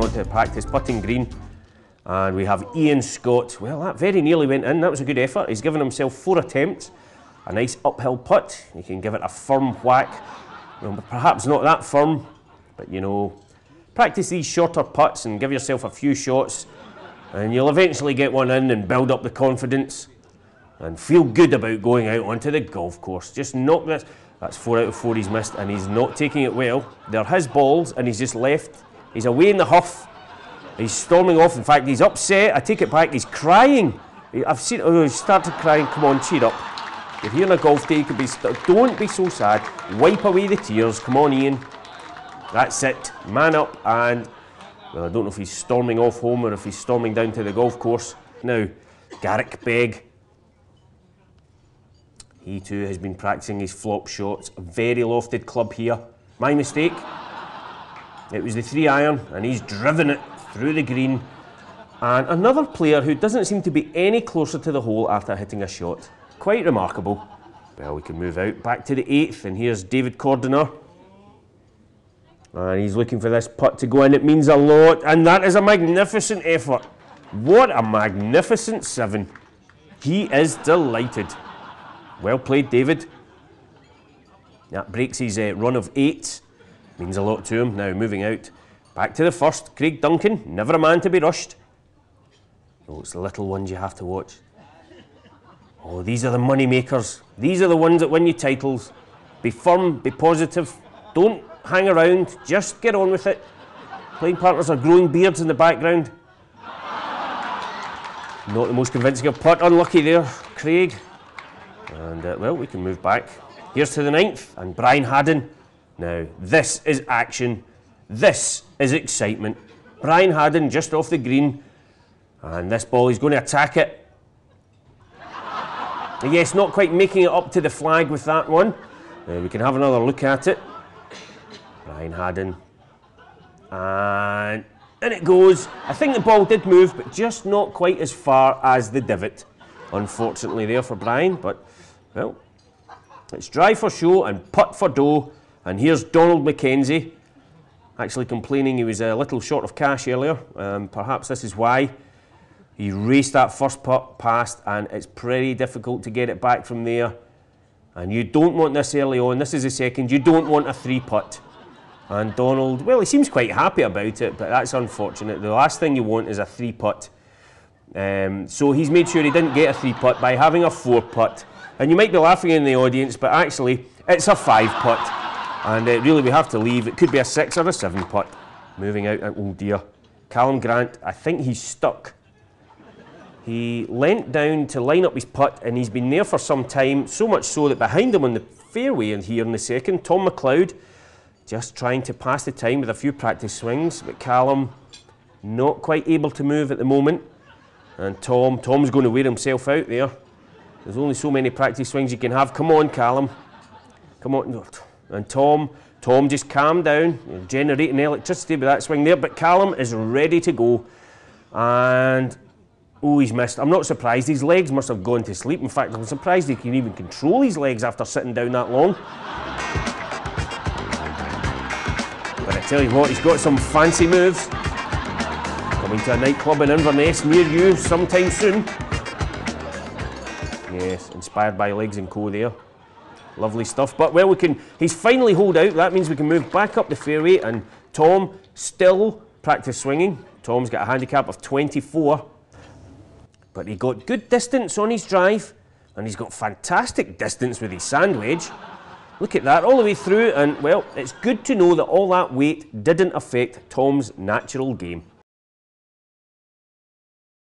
onto the practice putting green. And we have Ian Scott. Well, that very nearly went in. That was a good effort. He's given himself 4 attempts. A nice uphill putt. You can give it a firm whack. Well, perhaps not that firm, but you know, practice these shorter putts and give yourself a few shots, and you'll eventually get one in and build up the confidence and feel good about going out onto the golf course. Just knock this. That's 4 out of 4 he's missed, and he's not taking it well. They're his balls, and he's just left. He's away in the huff. He's storming off. In fact, he's upset. I take it back. He's crying. I've seen. Oh, he started crying. Come on, cheer up. You're here on a golf day. You could be. Don't be so sad. Wipe away the tears. Come on, Ian. That's it. Man up. And well, I don't know if he's storming off home or if he's storming down to the golf course. Now, Garrick Begg. He too has been practicing his flop shots. A very lofted club here. My mistake. It was the 3-iron, and he's driven it through the green. And another player who doesn't seem to be any closer to the hole after hitting a shot. Quite remarkable. Well, we can move out back to the 8th, and here's David Cordiner. And he's looking for this putt to go in. It means a lot, and that is a magnificent effort. What a magnificent 7. He is delighted. Well played, David. That breaks his run of 8. Means a lot to him. Now moving out. Back to the 1st. Craig Duncan, never a man to be rushed. Oh, it's the little ones you have to watch. Oh, these are the money makers. These are the ones that win you titles. Be firm, be positive. Don't hang around. Just get on with it. Playing partners are growing beards in the background. Not the most convincing of putt. Unlucky there, Craig. And well, we can move back. Here's to the 9th, and Brian Haddon. Now, this is action. This is excitement. Brian Haddon just off the green, and this ball, he's going to attack it. Yes, not quite making it up to the flag with that one. We can have another look at it. Brian Haddon. And in it goes. I think the ball did move, but just not quite as far as the divot. Unfortunately there for Brian, but, well, it's drive for show and putt for dough. And here's Donald McKenzie, actually complaining he was a little short of cash earlier. Perhaps this is why. He raced that first putt past, and it's pretty difficult to get it back from there. And you don't want this early on. This is the 2nd. You don't want a 3-putt. And Donald, well, he seems quite happy about it, but that's unfortunate. The last thing you want is a 3-putt. So he's made sure he didn't get a 3-putt by having a 4-putt. And you might be laughing in the audience, but actually, it's a 5-putt. And really, we have to leave. It could be a 6 or a 7-putt. Moving out. Oh dear. Callum Grant, I think he's stuck. He leant down to line up his putt, and he's been there for some time. So much so that behind him on the fairway and here in the 2nd, Tom McLeod, just trying to pass the time with a few practice swings. But Callum, not quite able to move at the moment. And Tom's going to wear himself out there. There's only so many practice swings you can have. Come on, Callum. Come on. And Tom just calmed down, generating electricity with that swing there, but Callum is ready to go. And, oh, he's missed. I'm not surprised. His legs must have gone to sleep. In fact, I'm surprised he can even control his legs after sitting down that long. But I tell you what, he's got some fancy moves. Coming to a nightclub in Inverness near you sometime soon. Yes, inspired by Legs & Co there. Lovely stuff. But, well, he's finally holed out. That means we can move back up the fairway, and Tom still practice swinging. Tom's got a handicap of 24. But he got good distance on his drive, and he's got fantastic distance with his sand wedge. Look at that, all the way through, and, well, it's good to know that all that weight didn't affect Tom's natural game.